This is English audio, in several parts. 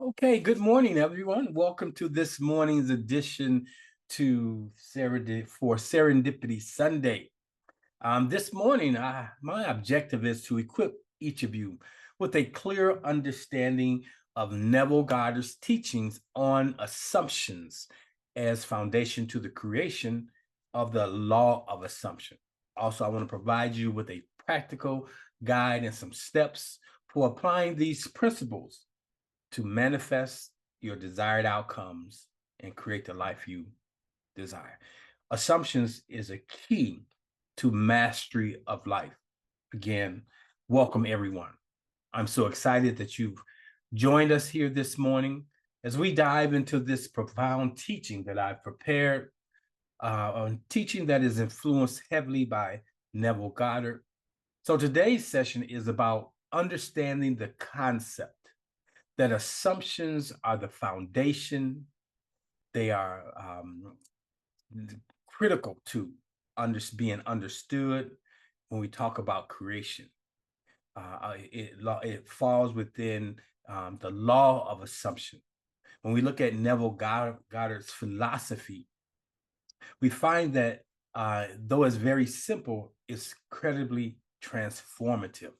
Okay, good morning, everyone. Welcome to this morning's edition to Serendipity Sunday. This morning, my objective is to equip each of you with a clear understanding of Neville Goddard's teachings on assumptions as foundation to the creation of the law of assumption. Also, I want to provide you with a practical guide and some steps for applying these principles to manifest your desired outcomes and create the life you desire. Assumptions is a key to mastery of life. Again, welcome everyone. I'm so excited that you've joined us here this morning as we dive into this profound teaching that I've prepared, on teaching that is influenced heavily by Neville Goddard. So today's session is about understanding the concept that assumptions are the foundation. They are critical to being understood when we talk about creation. It falls within the law of assumption. When we look at Neville Goddard's philosophy, we find that though it's very simple, it's incredibly transformative.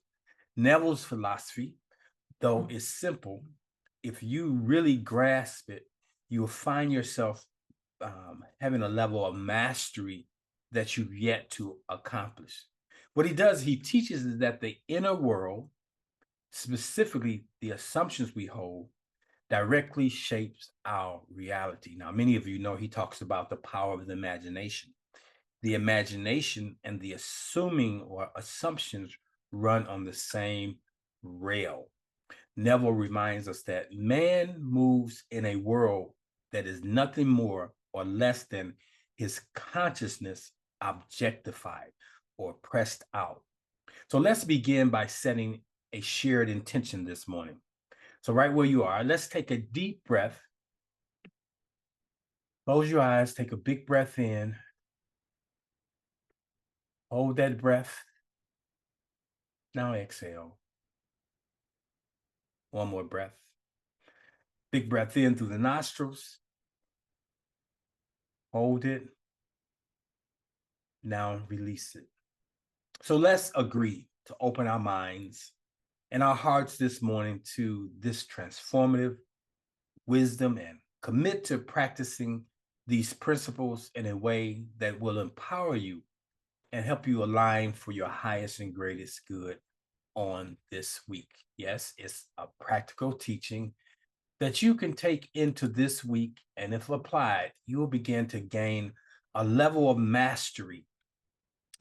Neville's philosophy, though it's simple, if you really grasp it, you'll find yourself having a level of mastery that you've yet to accomplish. What he does, he teaches is that the inner world, specifically the assumptions we hold, directly shapes our reality. Now, many of you know he talks about the power of the imagination. The imagination and the assuming or assumptions run on the same rail. Neville reminds us that man moves in a world that is nothing more or less than his consciousness objectified or pressed out. So let's begin by setting a shared intention this morning. So, right where you are, let's take a deep breath. Close your eyes, take a big breath in, hold that breath. Now exhale. One more breath. Big breath in through the nostrils. Hold it. Now release it. So let's agree to open our minds and our hearts this morning to this transformative wisdom and commit to practicing these principles in a way that will empower you and help you align for your highest and greatest good on this week. Yes, it's a practical teaching that you can take into this week, and if applied, you will begin to gain a level of mastery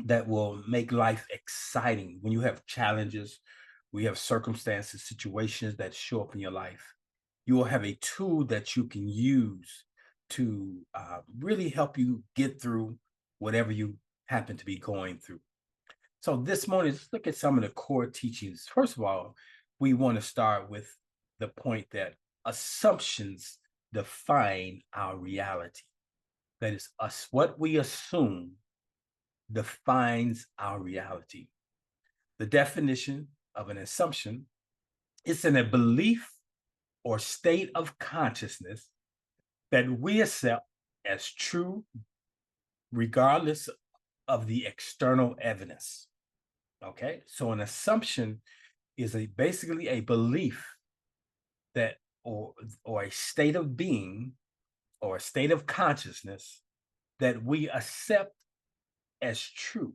that will make life exciting when you have challenges, we have circumstances, situations that show up in your life. You will have a tool that you can use to really help you get through whatever you happen to be going through. So this morning, let's look at some of the core teachings. First of all, we want to start with the point that assumptions define our reality. That is, us, what we assume defines our reality. The definition of an assumption is in a belief or state of consciousness that we accept as true, regardless of the external evidence. Okay, so an assumption is basically a belief that or a state of being or a state of consciousness that we accept as true,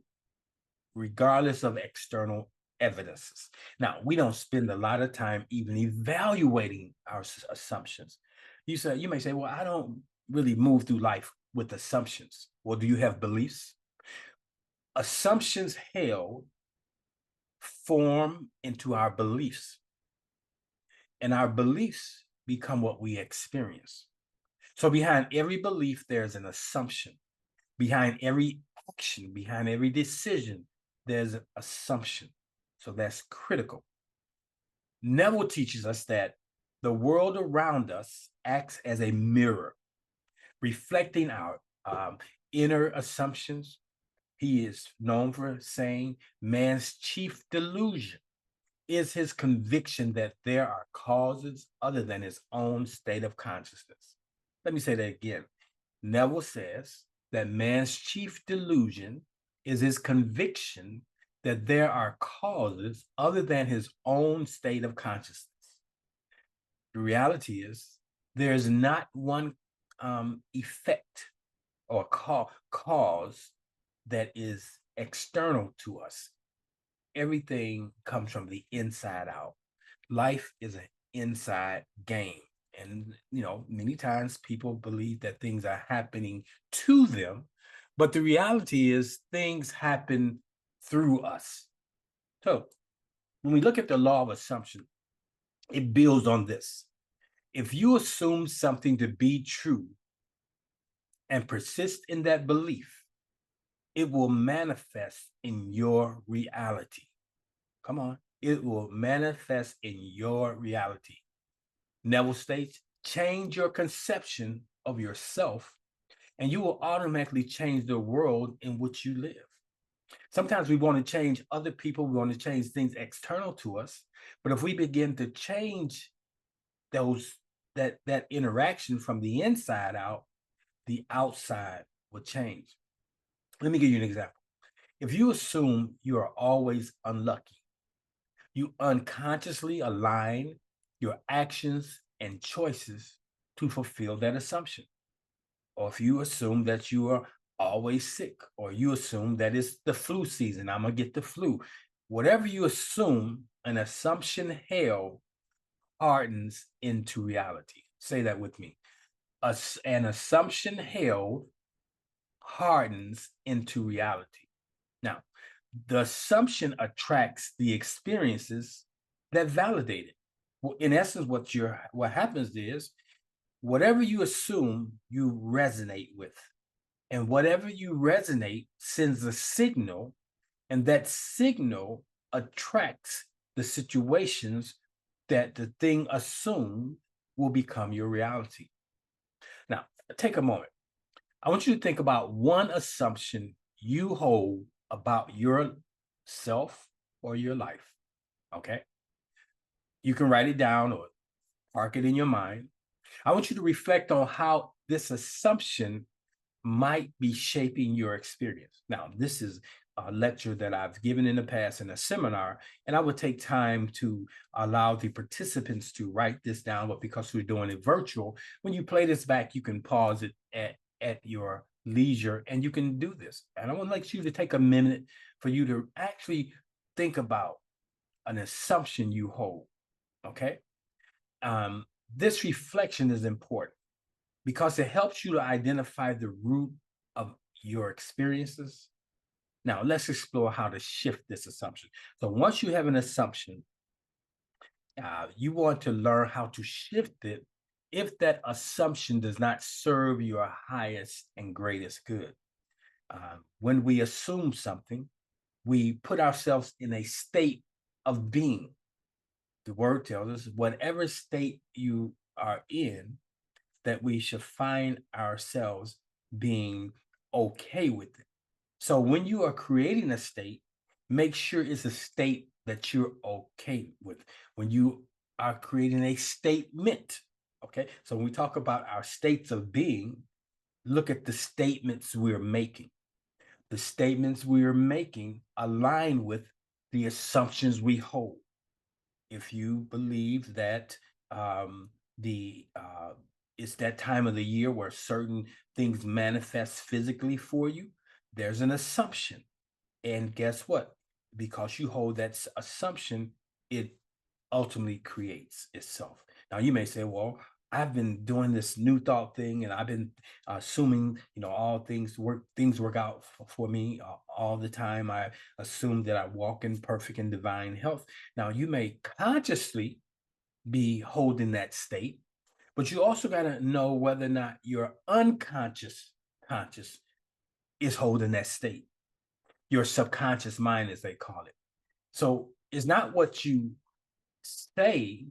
regardless of external evidences. Now, we don't spend a lot of time even evaluating our assumptions. You may say, well, I don't really move through life with assumptions. Well, do you have beliefs? Assumptions held form into our beliefs, and our beliefs become what we experience. So behind every belief, there's an assumption. Behind every action, behind every decision, there's an assumption. So that's critical. Neville teaches us that the world around us acts as a mirror, reflecting our inner assumptions. He is known for saying man's chief delusion is his conviction that there are causes other than his own state of consciousness. Let me say that again. Neville says that man's chief delusion is his conviction that there are causes other than his own state of consciousness. The reality is there is not one effect or cause that is external to us. Everything comes from the inside out. Life is an inside game. And, many times people believe that things are happening to them, but the reality is things happen through us. So when we look at the law of assumption, it builds on this. If you assume something to be true and persist in that belief, it will manifest in your reality. Come on. It will manifest in your reality. Neville states, change your conception of yourself, and you will automatically change the world in which you live. Sometimes we want to change other people, we want to change things external to us, but if we begin to change that interaction from the inside out, the outside will change. Let me give you an example. If you assume you are always unlucky, you unconsciously align your actions and choices to fulfill that assumption. Or if you assume that you are always sick, or you assume that it's the flu season, I'm going to get the flu. Whatever you assume, an assumption held hardens into reality. Say that with me. An assumption held hardens into reality. Now, the assumption attracts the experiences that validate it. Well, in essence, what happens is whatever you assume, you resonate with. And whatever you resonate sends a signal, and that signal attracts the situations that the thing assumed will become your reality. Now, take a moment. I want you to think about one assumption you hold about yourself or your life. Okay. You can write it down or park it in your mind. I want you to reflect on how this assumption might be shaping your experience. Now, this is a lecture that I've given in the past in a seminar, and I would take time to allow the participants to write this down, but because we're doing it virtual, when you play this back, you can pause it at your leisure, and you can do this. And I would like you to take a minute for you to actually think about an assumption you hold, okay? This reflection is important because it helps you to identify the root of your experiences. Now, let's explore how to shift this assumption. So once you have an assumption, you want to learn how to shift it if that assumption does not serve your highest and greatest good. When we assume something, we put ourselves in a state of being. The word tells us whatever state you are in, that we should find ourselves being okay with it. So when you are creating a state, make sure it's a state that you're okay with. When you are creating a statement, okay? So when we talk about our states of being, look at the statements we're making. The statements we are making align with the assumptions we hold. If you believe that it's that time of the year where certain things manifest physically for you, there's an assumption. And guess what? Because you hold that assumption, it ultimately creates itself. Now, you may say, well, I've been doing this new thought thing, and I've been assuming, all things work out for me all the time. I assume that I walk in perfect and divine health. Now, you may consciously be holding that state, but you also got to know whether or not your conscious is holding that state. Your subconscious mind, as they call it. So it's not what you say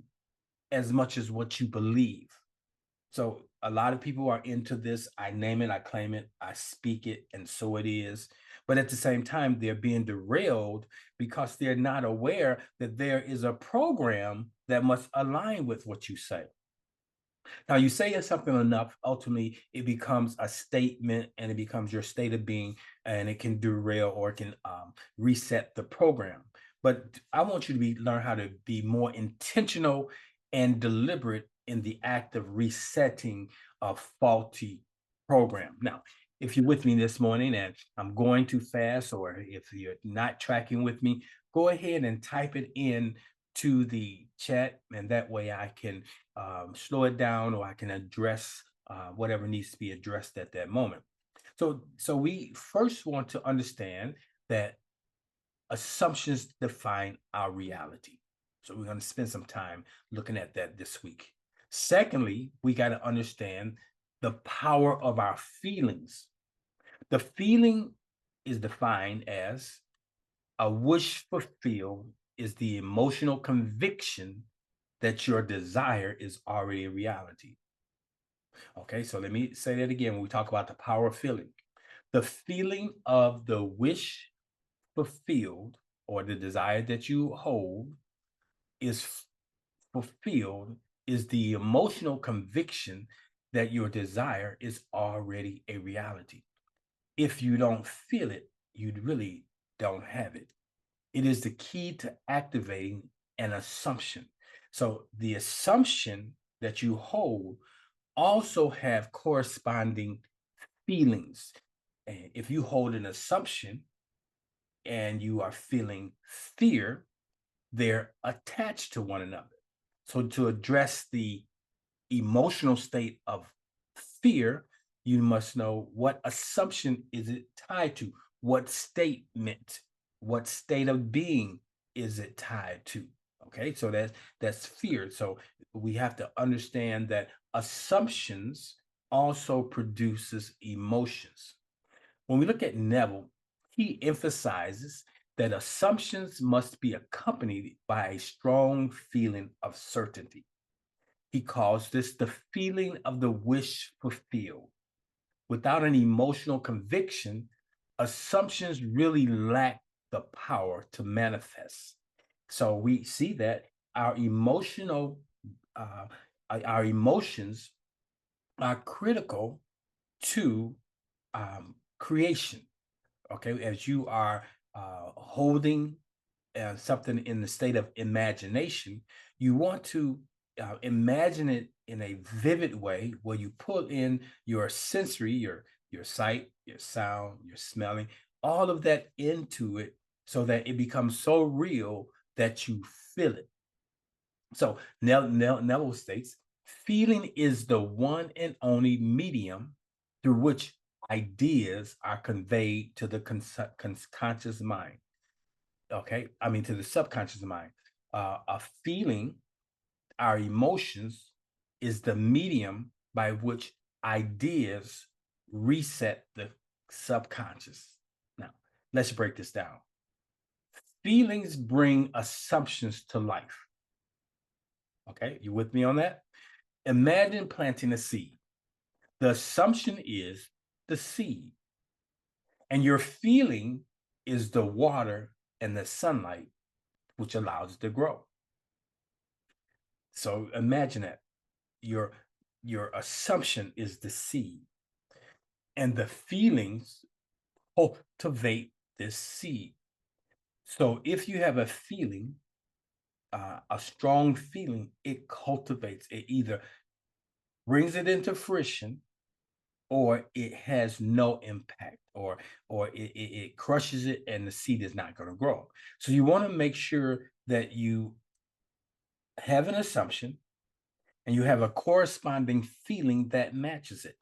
as much as what you believe. So a lot of people are into this. I name it, I claim it, I speak it, and so it is. But at the same time, they're being derailed because they're not aware that there is a program that must align with what you say. Now, you say something enough, ultimately, it becomes a statement and it becomes your state of being, and it can derail or it can reset the program. But I want you to learn how to be more intentional and deliberate in the act of resetting a faulty program. Now, if you're with me this morning and I'm going too fast, or if you're not tracking with me, go ahead and type it in to the chat, and that way I can slow it down, or I can address whatever needs to be addressed at that moment. So we first want to understand that assumptions define our reality. So we're going to spend some time looking at that this week. Secondly, we got to understand the power of our feelings. The feeling is defined as a wish fulfilled is the emotional conviction that your desire is already a reality. Okay, so let me say that again when we talk about the power of feeling. The feeling of the wish fulfilled, or the desire that you hold is fulfilled, is the emotional conviction that your desire is already a reality. If you don't feel it, you really don't have it. It is the key to activating an assumption. So the assumption that you hold also have corresponding feelings. And if you hold an assumption and you are feeling fear, they're attached to one another. So to address the emotional state of fear, you must know what assumption is it tied to, what statement, what state of being is it tied to. Okay, so that's fear. So we have to understand that assumptions also produces emotions. When we look at Neville, he emphasizes that assumptions must be accompanied by a strong feeling of certainty. He calls this the feeling of the wish fulfilled. Without an emotional conviction, assumptions really lack the power to manifest. So we see that our uh, our emotions are critical to creation. Okay, as you are holding something in the state of imagination, you want to imagine it in a vivid way where you pull in your sensory, your sight, your sound, your smelling, all of that into it, so that it becomes so real that you feel it. So Neville states, feeling is the one and only medium through which ideas are conveyed to the conscious mind. Okay, I mean to the subconscious mind. A feeling, our emotions, is the medium by which ideas reset the subconscious. Now, let's break this down. Feelings bring assumptions to life. Okay, you with me on that? Imagine planting a seed. The assumption is the seed, and your feeling is the water and the sunlight, which allows it to grow. So imagine that your assumption is the seed, and the feelings cultivate this seed. So if you have a feeling, a strong feeling, it cultivates, it either brings it into fruition, or it has no impact, or it crushes it and the seed is not going to grow. So you want to make sure that you have an assumption and you have a corresponding feeling that matches it.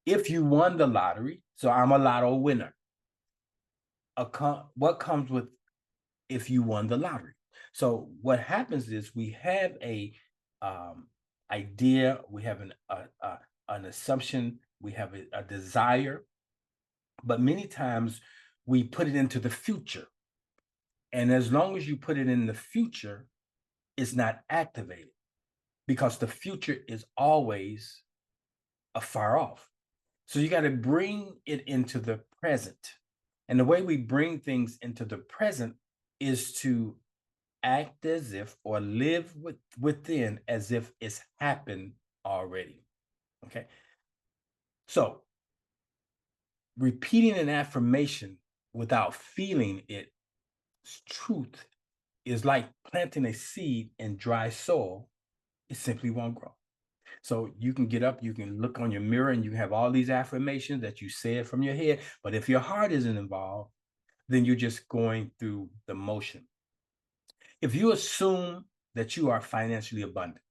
If you won the lottery, so I'm a lotto winner, what comes with if you won the lottery? So what happens is we have a idea, we have an assumption, we have a desire, but many times we put it into the future. And as long as you put it in the future, it's not activated, because the future is always afar off. So you got to bring it into the present. And the way we bring things into the present is to act as if or live within as if it's happened already. Okay. So repeating an affirmation without feeling its truth is like planting a seed in dry soil. It simply won't grow. So you can get up, you can look on your mirror, and you have all these affirmations that you said from your head. But if your heart isn't involved, then you're just going through the motion. If you assume that you are financially abundant,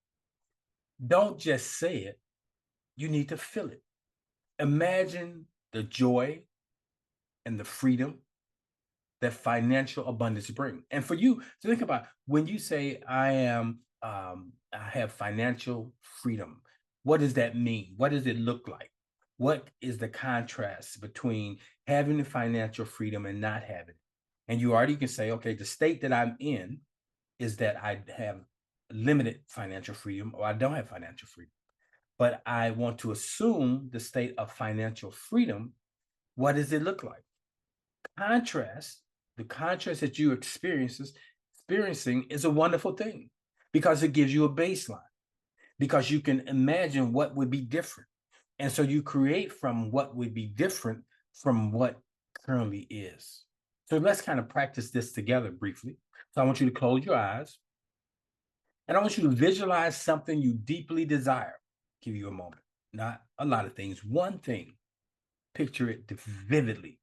don't just say it, you need to feel it. Imagine the joy and the freedom that financial abundance bring. And for you to think about when you say I have financial freedom, what does that mean? What does it look like? What is the contrast between having the financial freedom and not having it? And you already can say, okay, the state that I'm in is that I have limited financial freedom or I don't have financial freedom. But I want to assume the state of financial freedom. What does it look like? Contrast, the contrast that you experiencing is a wonderful thing because it gives you a baseline, because you can imagine what would be different. And so you create from what would be different from what currently is. So let's kind of practice this together briefly. So I want you to close your eyes and I want you to visualize something you deeply desire. Give you a moment, not a lot of things, one thing. Picture it vividly.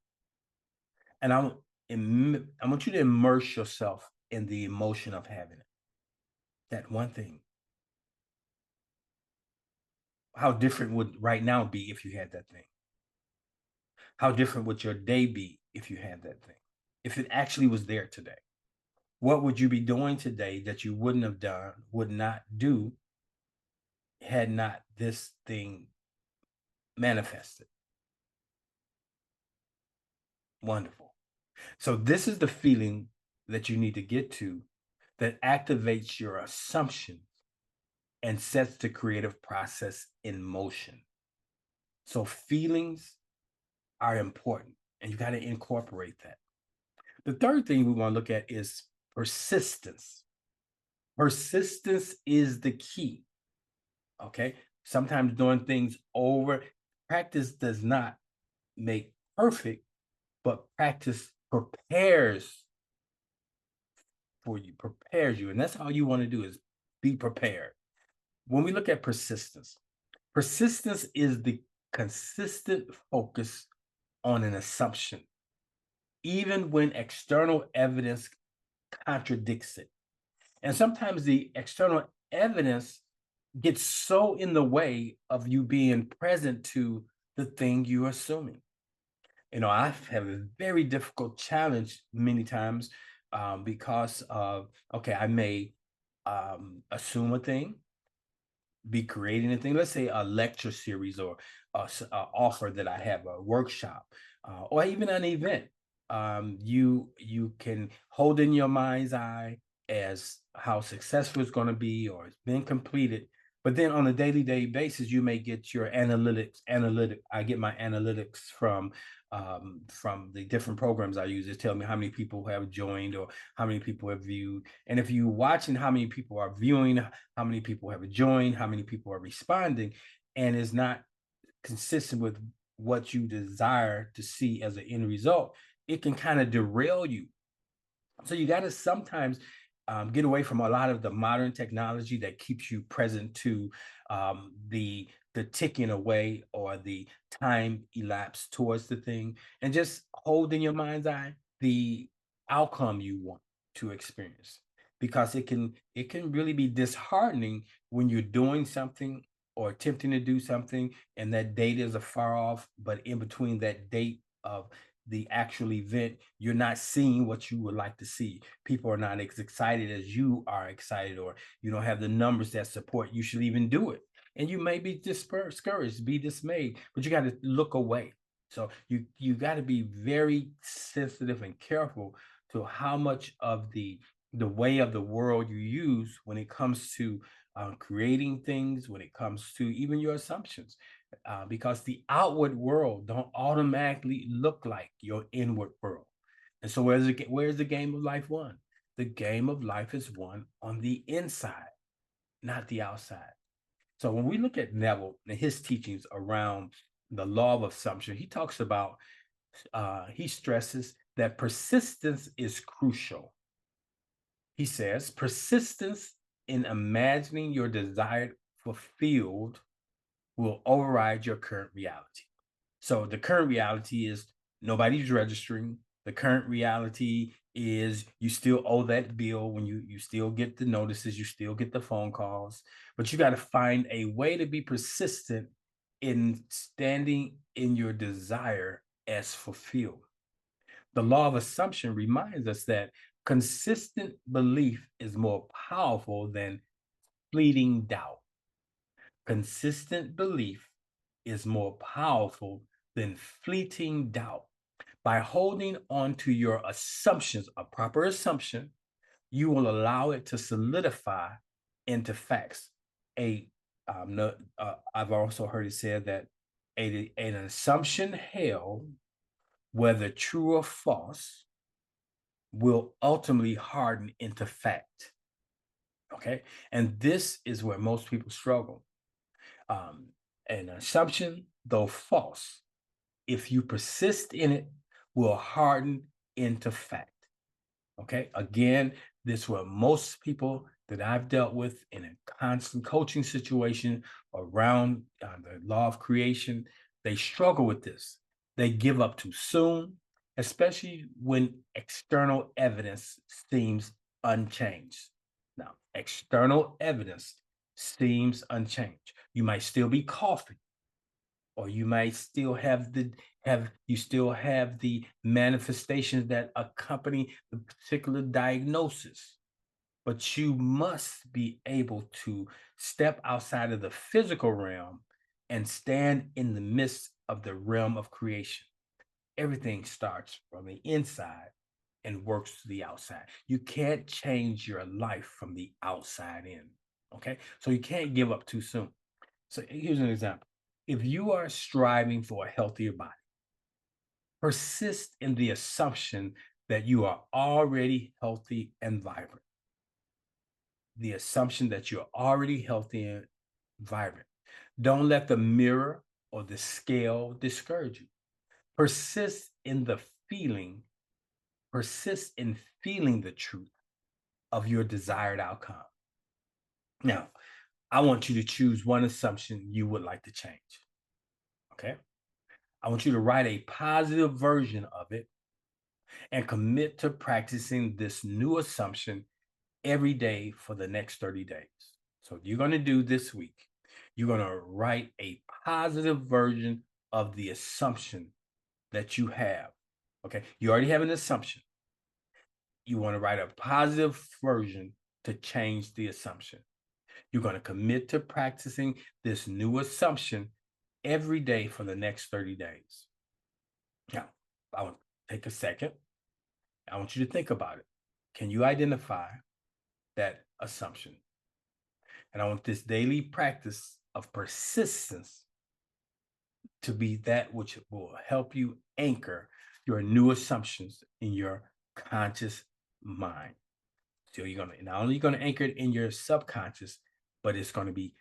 And I want you to immerse yourself in the emotion of having it. That one thing. How different would right now be if you had that thing? How different would your day be if you had that thing? If it actually was there today? What would you be doing today that you wouldn't have done, would not do, had not this thing manifested? Wonderful. So this is the feeling that you need to get to that activates your assumptions and sets the creative process in motion. So feelings are important and you got to incorporate that. The third thing we want to look at is persistence. Persistence is the key. Okay. Sometimes doing things over, practice does not make perfect, but practice prepares for you, prepares you. And that's all you want to do is be prepared. When we look at persistence, persistence is the consistent focus on an assumption, even when external evidence contradicts it. And sometimes the external evidence gets so in the way of you being present to the thing you're assuming. You know, I have a very difficult challenge many times because of, okay, I may assume a thing, be creating a thing, let's say a lecture series or a offer that I have, a workshop, or even an event. You can hold in your mind's eye as how successful it's going to be or it's been completed. But then on a day-to-day basis, you may get your I get my analytics from the different programs I use. It tell me how many people have joined or how many people have viewed. And if you're watching how many people are viewing, how many people have joined, how many people are responding, and is not consistent with what you desire to see as an end result, it can kind of derail you. So you got to sometimes get away from a lot of the modern technology that keeps you present to the ticking away or the time elapsed towards the thing, and just hold in your mind's eye the outcome you want to experience, because it can really be disheartening when you're doing something or attempting to do something and that date is afar off, but in between that date of the actual event, you're not seeing what you would like to see. People are not as excited as you are excited, or you don't have the numbers that support you should even do it. And you may be discouraged, be dismayed, but you got to look away. So you got to be very sensitive and careful to how much of the way of the world you use when it comes to creating things, when it comes to even your assumptions. because the outward world don't automatically look like your inward world. And so where's the game of life won? The game of life is won on the inside, not the outside. So when we look at Neville and his teachings around the law of assumption, he talks about, he stresses that persistence is crucial. He says, persistence in imagining your desired fulfilled will override your current reality. So the current reality is nobody's registering. The current reality is you still owe that bill when you still get the notices, you still get the phone calls, but you got to find a way to be persistent in standing in your desire as fulfilled. The law of assumption reminds us that consistent belief is more powerful than fleeting doubt. Consistent belief is more powerful than fleeting doubt. By holding on to your assumptions, a proper assumption, you will allow it to solidify into facts. I've also heard it said that an assumption held, whether true or false, will ultimately harden into fact. Okay, and this is where most people struggle. An assumption, though false, if you persist in it, will harden into fact. Okay, again, this is where most people that I've dealt with in a constant coaching situation around the law of creation, they struggle with this. They give up too soon, especially when external evidence seems unchanged. Now, external evidence seems unchanged. You might still be coughing, or you might still have the manifestations that accompany the particular diagnosis, but you must be able to step outside of the physical realm and stand in the midst of the realm of creation. Everything starts from the inside and works to the outside. You can't change your life from the outside in. Okay, so you can't give up too soon. So here's an example. If you are striving for a healthier body, persist in the assumption that you are already healthy and vibrant. The assumption that you're already healthy and vibrant. Don't let the mirror or the scale discourage you. Persist in feeling the truth of your desired outcome. Now, I want you to choose one assumption you would like to change. Okay? I want you to write a positive version of it and commit to practicing this new assumption every day for the next 30 days. So you're going to do this week. You're going to write a positive version of the assumption that you have. Okay. You already have an assumption. You want to write a positive version to change the assumption. You're going to commit to practicing this new assumption every day for the next 30 days. Now, I want to take a second. I want you to think about it. Can you identify that assumption? And I want this daily practice of persistence to be that which will help you anchor your new assumptions in your conscious mind. So you're going to not only going to anchor it in your subconscious, but it's going to be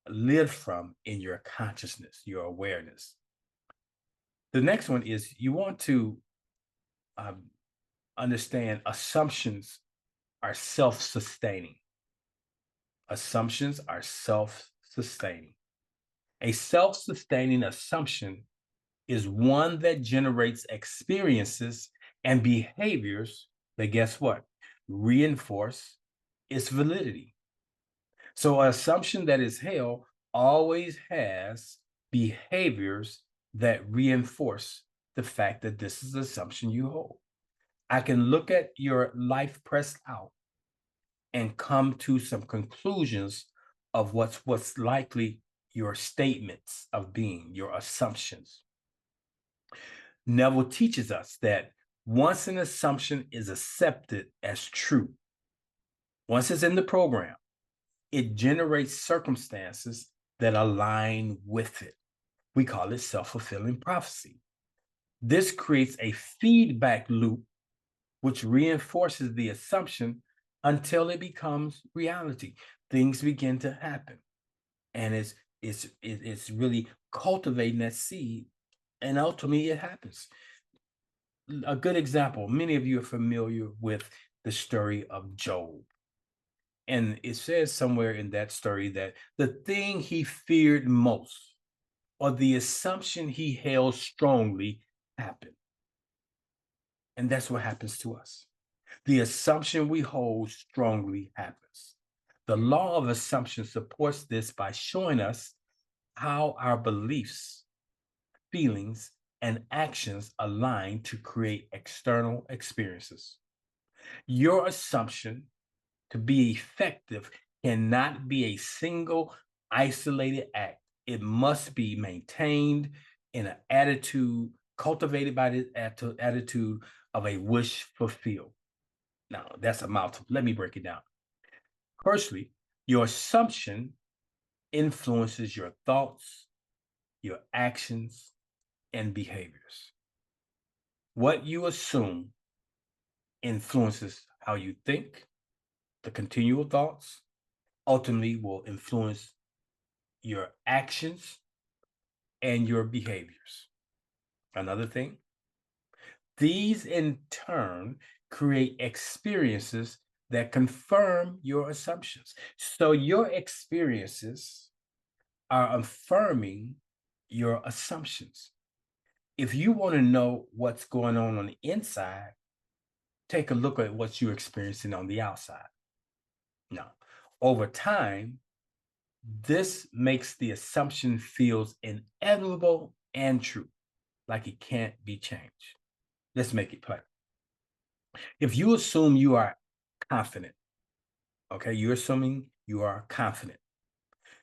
lived from in your consciousness, your awareness. The next one is you want to understand assumptions are self-sustaining. Assumptions are self-sustaining. A self-sustaining assumption is one that generates experiences and behaviors that, guess what, reinforce its validity. So an assumption that is held always has behaviors that reinforce the fact that this is the assumption you hold. I can look at your life pressed out and come to some conclusions of what's likely your statements of being, your assumptions. Neville teaches us that once an assumption is accepted as true, once it's in the program, it generates circumstances that align with it. We call it self-fulfilling prophecy. This creates a feedback loop which reinforces the assumption until it becomes reality. Things begin to happen, and it's really cultivating that seed, and ultimately it happens. A good example, many of you are familiar with the story of Job. And it says somewhere in that story that the thing he feared most, or the assumption he held strongly, happened. And that's what happens to us. The assumption we hold strongly happens. The law of assumption supports this by showing us how our beliefs, feelings, and actions align to create external experiences. Your assumption to be effective cannot be a single isolated act. It must be maintained in an attitude, cultivated by the attitude of a wish fulfilled. Now, that's a mouthful. Let me break it down. Firstly, your assumption influences your thoughts, your actions, and behaviors. What you assume influences how you think. The continual thoughts ultimately will influence your actions and your behaviors. Another thing, these in turn create experiences that confirm your assumptions. So your experiences are affirming your assumptions. If you want to know what's going on the inside, take a look at what you're experiencing on the outside. Now, over time, this makes the assumption feels inevitable and true, like it can't be changed. Let's make it plain. If you assume you are confident, okay, you're assuming you are confident,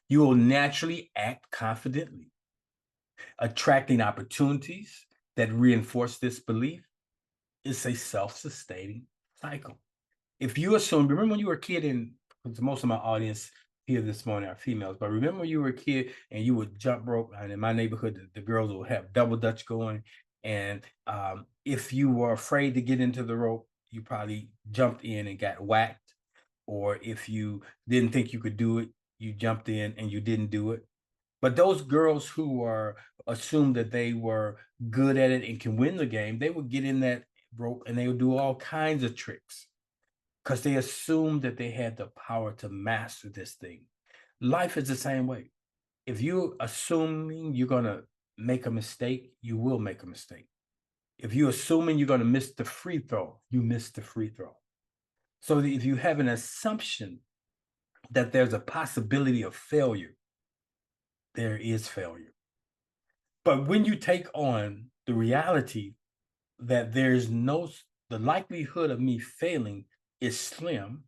you will naturally act confidently, attracting opportunities that reinforce this belief. It's a self-sustaining cycle. If you assume, remember when you were a kid, and most of my audience here this morning are females, but remember when you were a kid and you would jump rope, and in my neighborhood, the girls would have double dutch going. And if you were afraid to get into the rope, you probably jumped in and got whacked. Or if you didn't think you could do it, you jumped in and you didn't do it. But those girls who are assumed that they were good at it and can win the game, they would get in that rope and they would do all kinds of tricks because they assumed that they had the power to master this thing. Life is the same way. If you're assuming you're going to make a mistake, you will make a mistake. If you're assuming you're going to miss the free throw, you miss the free throw. So if you have an assumption that there's a possibility of failure, there is failure. But when you take on the reality that the likelihood of me failing is slim,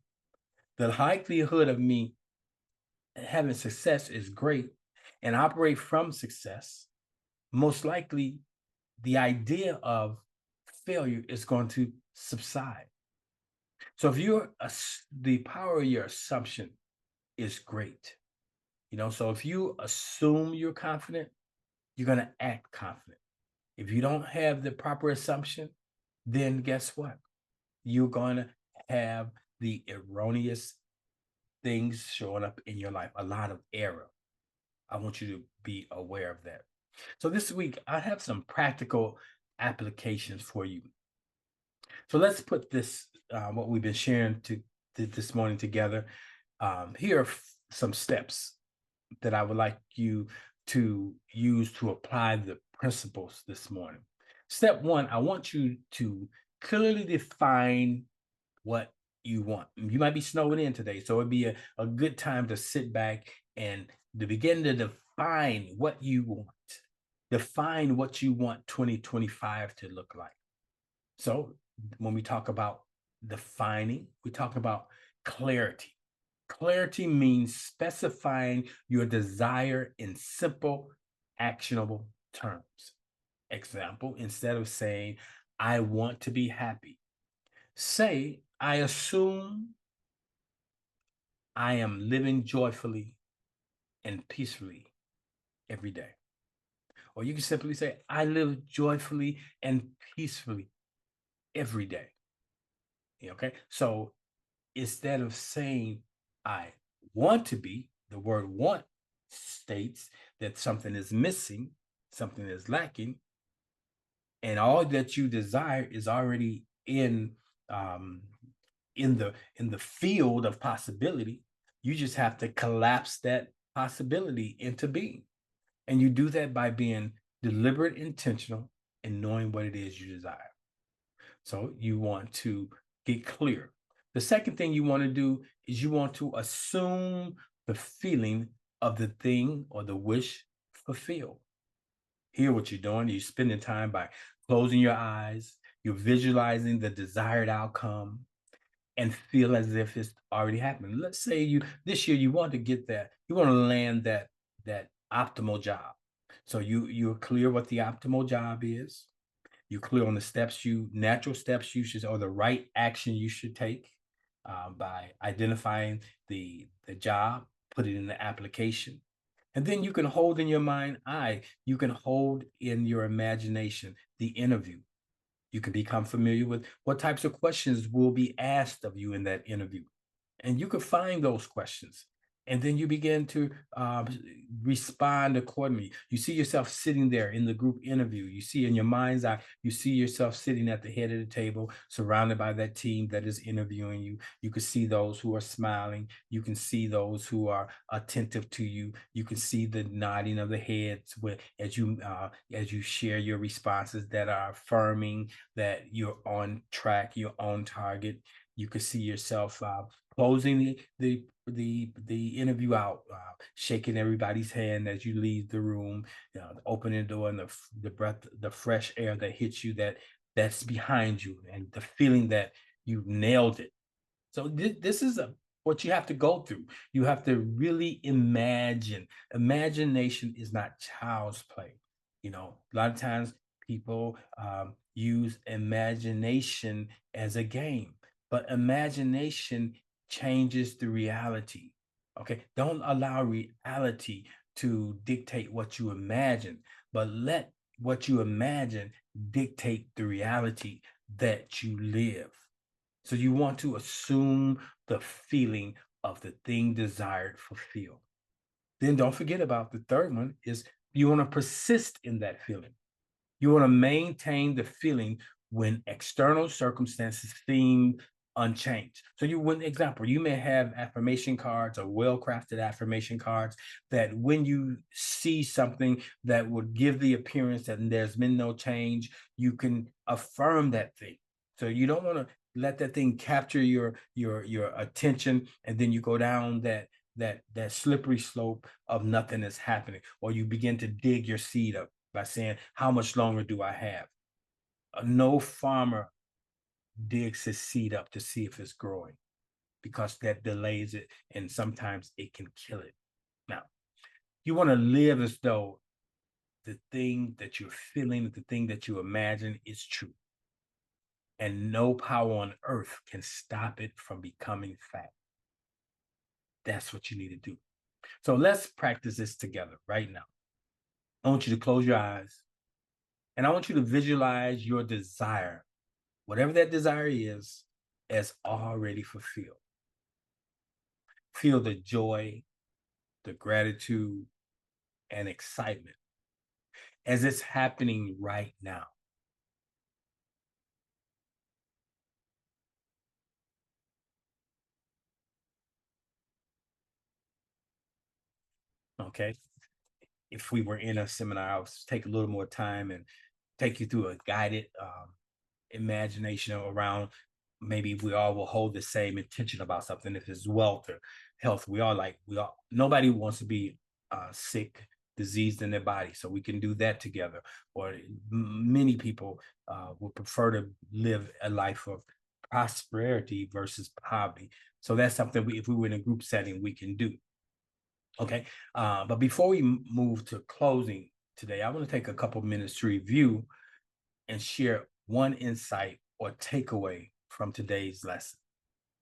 the likelihood of me having success is great, and operate from success, most likely the idea of failure is going to subside. So if the power of your assumption is great, so if you assume you're confident, you're going to act confident. If you don't have the proper assumption, then guess what? You're going to have the erroneous things showing up in your life, a lot of error. I want you to be aware of that. So this week, I have some practical applications for you. So let's put this, what we've been sharing this morning together. Here are some steps that I would like you to use to apply the principles this morning. Step one, I want you to clearly define what you want. You might be snowing in today, so it'd be a good time to sit back and to begin to define what you want. Define what you want 2025 to look like. So when we talk about defining, we talk about clarity. Clarity means specifying your desire in simple, actionable terms. Example, instead of saying, I want to be happy, say, I assume I am living joyfully and peacefully every day. Or you can simply say, I live joyfully and peacefully every day. Okay. So instead of saying, I want to be, the word want states that something is missing, something is lacking, and all that you desire is already um, in the field of possibility. You just have to collapse that possibility into being. And you do that by being deliberate, intentional, and knowing what it is you desire. So you want to get clear. The second thing you want to do is you want to assume the feeling of the thing or the wish fulfilled. Here, what you're doing, you're spending time by closing your eyes, you're visualizing the desired outcome and feel as if it's already happened. Let's say you this year you want to get that, you want to land that optimal job. So you're clear what the optimal job is. You're clear on the natural steps you should, or the right action you should take by identifying the job, put it in the application. And then you can hold in your mind eye, you can hold in your imagination the interview. You can become familiar with what types of questions will be asked of you in that interview. And you can find those questions. And then you begin to respond accordingly. You see yourself sitting there in the group interview. You see in your mind's eye, you see yourself sitting at the head of the table, surrounded by that team that is interviewing you. You can see those who are smiling. You can see those who are attentive to you. You can see the nodding of the heads as you share your responses that are affirming that you're on track, you're on target. You can see yourself closing the interview out, shaking everybody's hand as you leave the room, opening the door, and the breath, the fresh air that hits you, that's behind you, and the feeling that you nailed it. So this is what you have to go through. You have to really imagine. Imagination is not child's play. A lot of times people use imagination as a game, but imagination changes the reality. Okay, don't allow reality to dictate what you imagine, but let what you imagine dictate the reality that you live. So you want to assume the feeling of the thing desired fulfilled. Then don't forget about the third one is you want to persist in that feeling. You want to maintain the feeling when external circumstances seem unchanged. So example, you may have affirmation cards or well-crafted affirmation cards that when you see something that would give the appearance that there's been no change, you can affirm that thing. So you don't want to let that thing capture your attention, and then you go down that slippery slope of nothing is happening, or you begin to dig your seed up by saying, how much longer do I have? No farmer digs his seed up to see if it's growing, because that delays it, and sometimes it can kill it. Now, you want to live as though the thing that you're feeling, the thing that you imagine is true. And no power on earth can stop it from becoming fact. That's what you need to do. So let's practice this together right now. I want you to close your eyes, and I want you to visualize your desire, whatever that desire is, as already fulfilled. Feel the joy, the gratitude, and excitement as it's happening right now. Okay. If we were in a seminar, I would take a little more time and take you through a guided imagination around, maybe we all will hold the same intention about something. If it's wealth or health, nobody wants to be sick, diseased in their body. So we can do that together. Or many people would prefer to live a life of prosperity versus poverty. So that's something if we were in a group setting, we can do. Okay. But before we move to closing today, I want to take a couple minutes to review and share one insight or takeaway from today's lesson.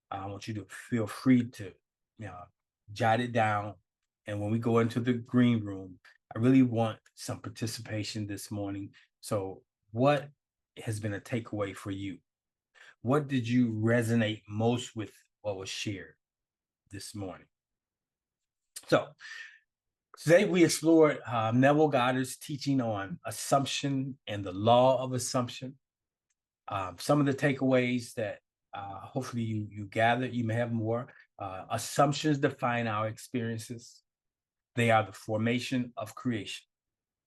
I want you to feel free to jot it down. And when we go into the green room, I really want some participation this morning. So what has been a takeaway for you? What did you resonate most with what was shared this morning? So today we explored Neville Goddard's teaching on assumption and the law of assumption. Some of the takeaways that hopefully you gathered, you may have more. Assumptions define our experiences. They are the formation of creation.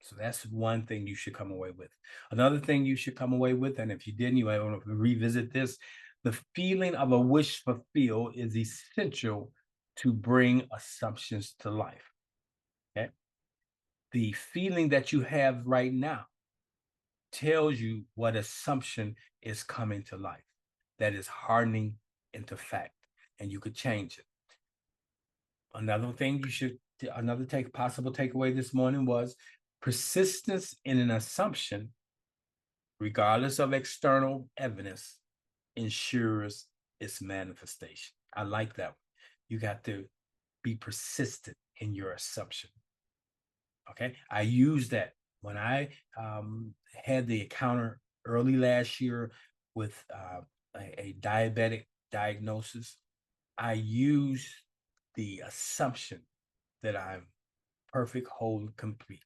So that's one thing you should come away with. Another thing you should come away with, and if you didn't, you might want to revisit this. The feeling of a wish fulfilled is essential to bring assumptions to life. Okay. The feeling that you have right now tells you what assumption is coming to life that is hardening into fact, and you could change it. Another thing possible takeaway this morning was persistence in an assumption, regardless of external evidence, ensures its manifestation. I like that one. You got to be persistent in your assumption. Okay, I used that when I had the encounter early last year with a diabetic diagnosis. I used the assumption that I'm perfect, whole, and complete.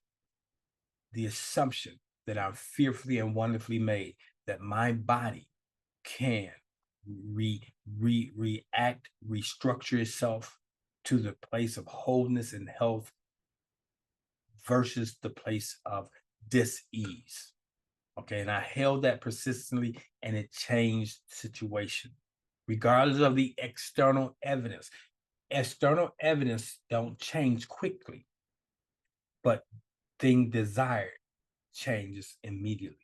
The assumption that I'm fearfully and wonderfully made, that my body can react, restructure itself to the place of wholeness and health versus the place of dis-ease. Okay, and I held that persistently, and it changed the situation, regardless of the external evidence. External evidence don't change quickly, but thing desired changes immediately.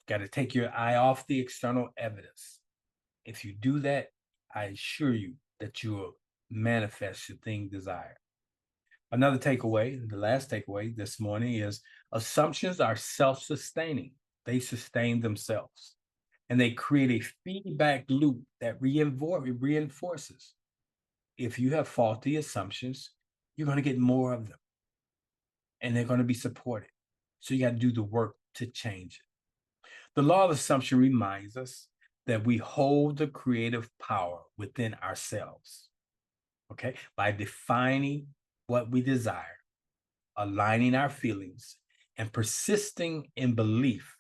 Got to take your eye off the external evidence. If you do that, I assure you that you will manifest your thing desired. Another takeaway, the last takeaway this morning, is assumptions are self-sustaining. They sustain themselves, and they create a feedback loop that reinforces. If you have faulty assumptions, you're going to get more of them, and they're going to be supported. So you got to do the work to change it. The law of assumption reminds us that we hold the creative power within ourselves, okay, by defining what we desire, aligning our feelings, and persisting in belief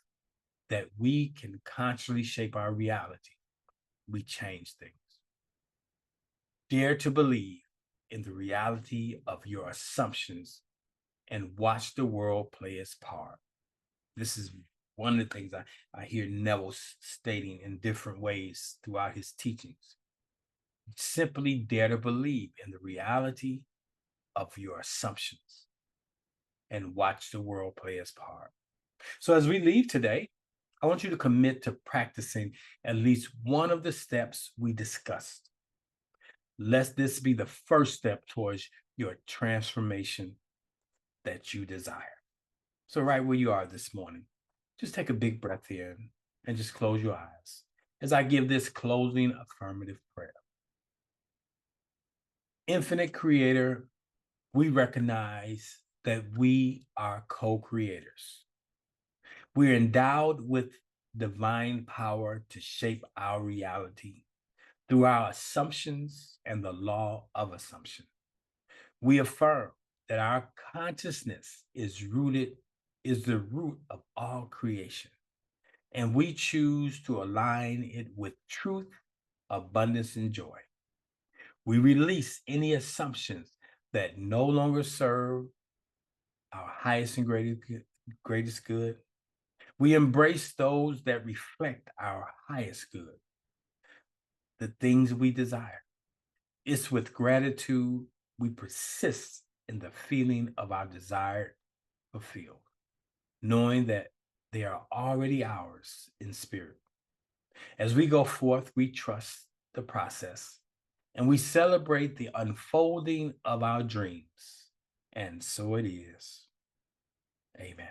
that we can consciously shape our reality. We change things. Dare to believe in the reality of your assumptions and watch the world play its part. This is one of the things I hear Neville stating in different ways throughout his teachings. Simply dare to believe in the reality of your assumptions and watch the world play its part. So as we leave today, I want you to commit to practicing at least one of the steps we discussed. Let this be the first step towards your transformation that you desire. So right where you are this morning, just take a big breath in and just close your eyes as I give this closing affirmative prayer. Infinite Creator, we recognize that we are co-creators. We're endowed with divine power to shape our reality through our assumptions and the law of assumption. We affirm that our consciousness is the root of all creation, and we choose to align it with truth, abundance, and joy. We release any assumptions that no longer serve our highest and greatest good. We embrace those that reflect our highest good, the things we desire. It's with gratitude we persist in the feeling of our desire fulfilled, knowing that they are already ours in spirit. As we go forth, we trust the process and we celebrate the unfolding of our dreams. And so it is. Amen.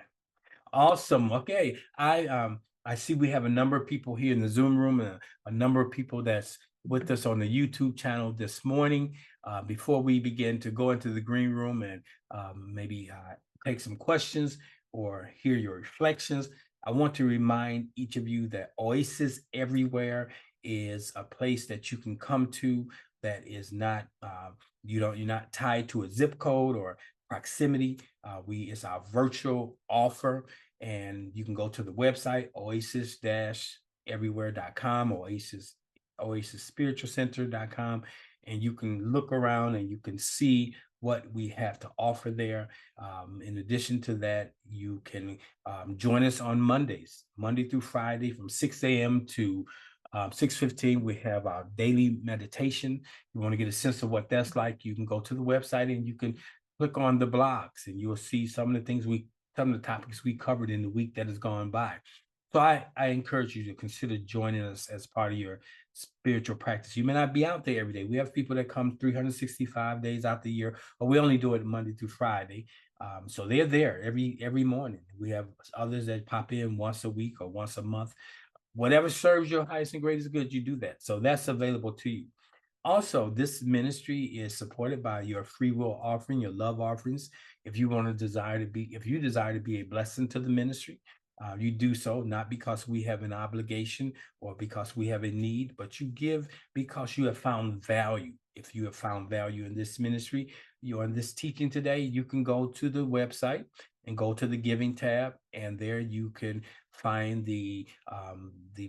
Awesome. Okay. I see we have a number of people here in the Zoom room and a number of people that's with us on the YouTube channel this morning. Before we begin to go into the green room and maybe take some questions or hear your reflections, I want to remind each of you that Oasis Everywhere is a place that you can come to that is not you're not tied to a zip code or proximity. It's our virtual offer, and you can go to the website oasis-everywhere.com, oasis spiritualcenter.com, and you can look around and you can see what we have to offer there. In addition to that, you can join us on Mondays, Monday through Friday from 6 a.m. to 6:15. We have our daily meditation. You want to get a sense of what that's like, you can go to the website and you can click on the blogs, and you will see some of the topics we covered in the week that has gone by. So I encourage you to consider joining us as part of your spiritual practice. You may not be out there every day. We have people that come 365 days out the year, but we only do it Monday through Friday. So they're there every morning. We have others that pop in once a week or once a month. Whatever serves your highest and greatest good, you do that. So that's available to you. Also, this ministry is supported by your free will offering, your love offerings. If you desire to be a blessing to the ministry, you do so not because we have an obligation or because we have a need, but you give because you have found value. If you have found value in this ministry, you're in this teaching today, you can go to the website and go to the giving tab, and there you can find the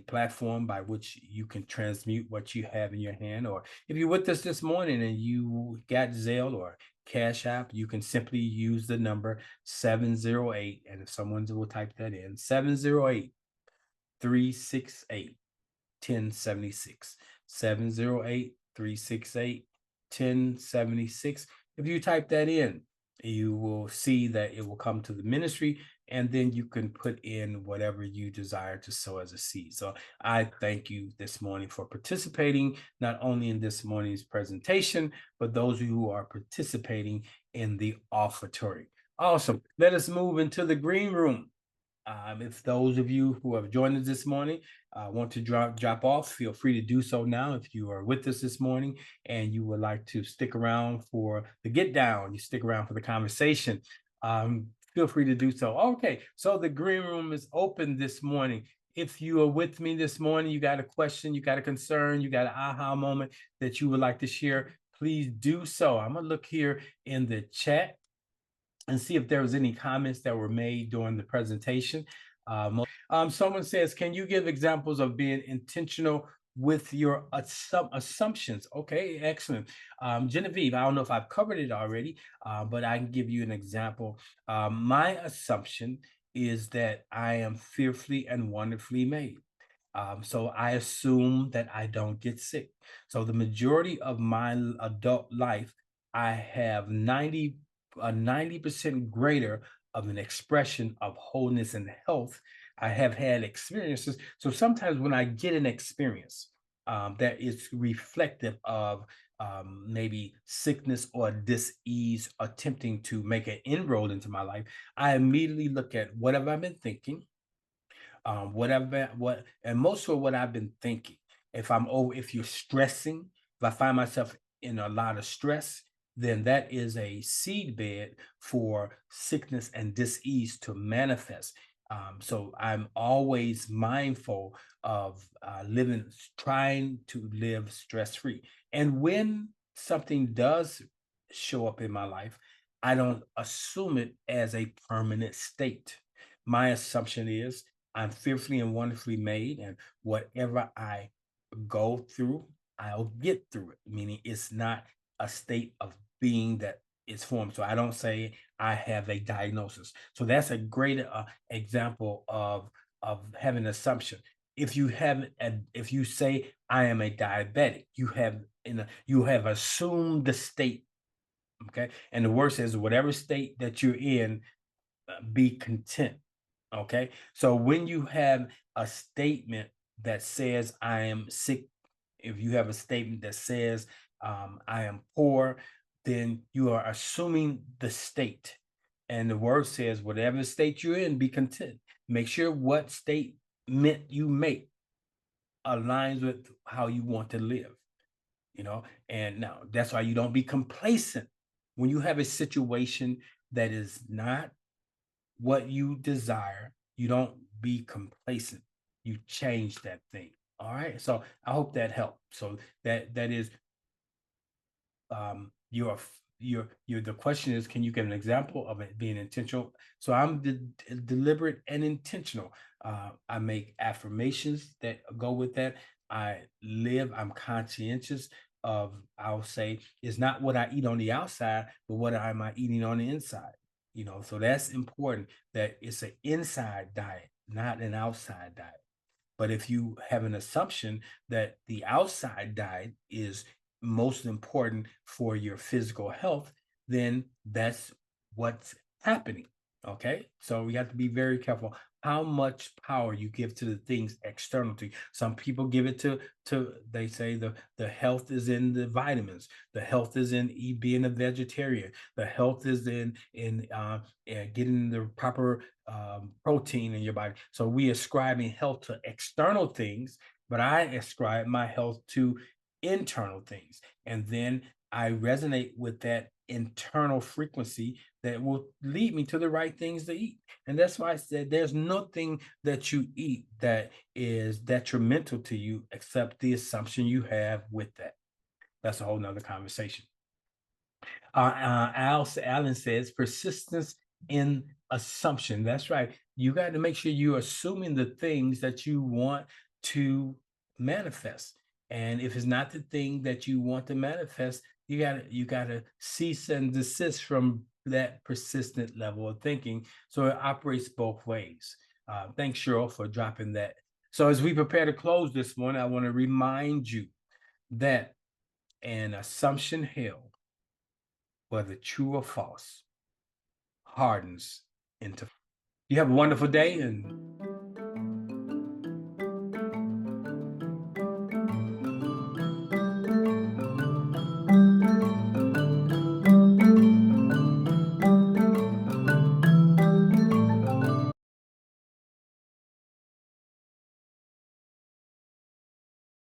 platform by which you can transmute what you have in your hand. Or if you're with us this morning and you got Zelle or Cash App, you can simply use the number 708, and if someone will type that in, 708-368-1076, 708-368-1076. If you type that in, you will see that it will come to the ministry, and then you can put in whatever you desire to sow as a seed. So I thank you this morning for participating, not only in this morning's presentation, but those who are participating in the offertory. Awesome. Let us move into the green room. If those of you who have joined us this morning want to drop off, feel free to do so now. If you are with us this morning and you would like to stick around for the get down, you stick around for the conversation, feel free to do so. Okay, so the green room is open this morning. If you are with me this morning, you got a question, you got a concern, you got an aha moment that you would like to share, please do so. I'm going to look here in the chat and see if there was any comments that were made during the presentation. Someone says, can you give examples of being intentional with your assumptions? Okay, excellent. Genevieve, I don't know if I've covered it already, but I can give you an example. My assumption is that I am fearfully and wonderfully made. So I assume that I don't get sick. So the majority of my adult life, I have 90% greater of an expression of wholeness and health. I have had experiences. So sometimes when I get an experience that is reflective of maybe sickness or dis-ease attempting to make an inroad into my life, I immediately look at what have I been thinking, and most of what I've been thinking. If you're stressing, if I find myself in a lot of stress, then that is a seedbed for sickness and dis-ease to manifest. So I'm always mindful of trying to live stress-free. And when something does show up in my life, I don't assume it as a permanent state. My assumption is I'm fearfully and wonderfully made, and whatever I go through, I'll get through it. Meaning it's not a state of being that is formed. So I don't say I have a diagnosis. So that's a great example of having an assumption. If you say I am a diabetic, you have assumed the state. Okay, and the word says whatever state that you're in, be content. Okay, so when you have a statement that says I am sick, if you have a statement that says I am poor, then you are assuming the state. And the word says whatever state you're in, be content. Make sure what statement you make aligns with how you want to live. And now that's why you don't be complacent when you have a situation that is not what you desire. You don't be complacent. You change that thing. All right. So I hope that helped. So that is your the question is, can you give an example of it being intentional? So I'm deliberate and intentional. I make affirmations that go with that. I'm conscientious of, I'll say, it's not what I eat on the outside, but what am I eating on the inside. So that's important, that it's an inside diet, not an outside diet. But if you have an assumption that the outside diet is most important for your physical health, then that's what's happening. Okay. So we have to be very careful how much power you give to the things external to you. Some people give it to they say the health is in the vitamins, the health is in being a vegetarian, the health is in getting the proper protein in your body. So we ascribing health to external things, but I ascribe my health to internal things. And then I resonate with that internal frequency that will lead me to the right things to eat. And that's why I said there's nothing that you eat that is detrimental to you except the assumption you have with that. That's a whole nother conversation. Alan says persistence in assumption. That's right. You got to make sure you're assuming the things that you want to manifest. And if it's not the thing that you want to manifest, you gotta cease and desist from that persistent level of thinking. So it operates both ways. Thanks, Cheryl, for dropping that. So as we prepare to close this morning, I want to remind you that an assumption held, whether true or false, hardens into. You have a wonderful day, and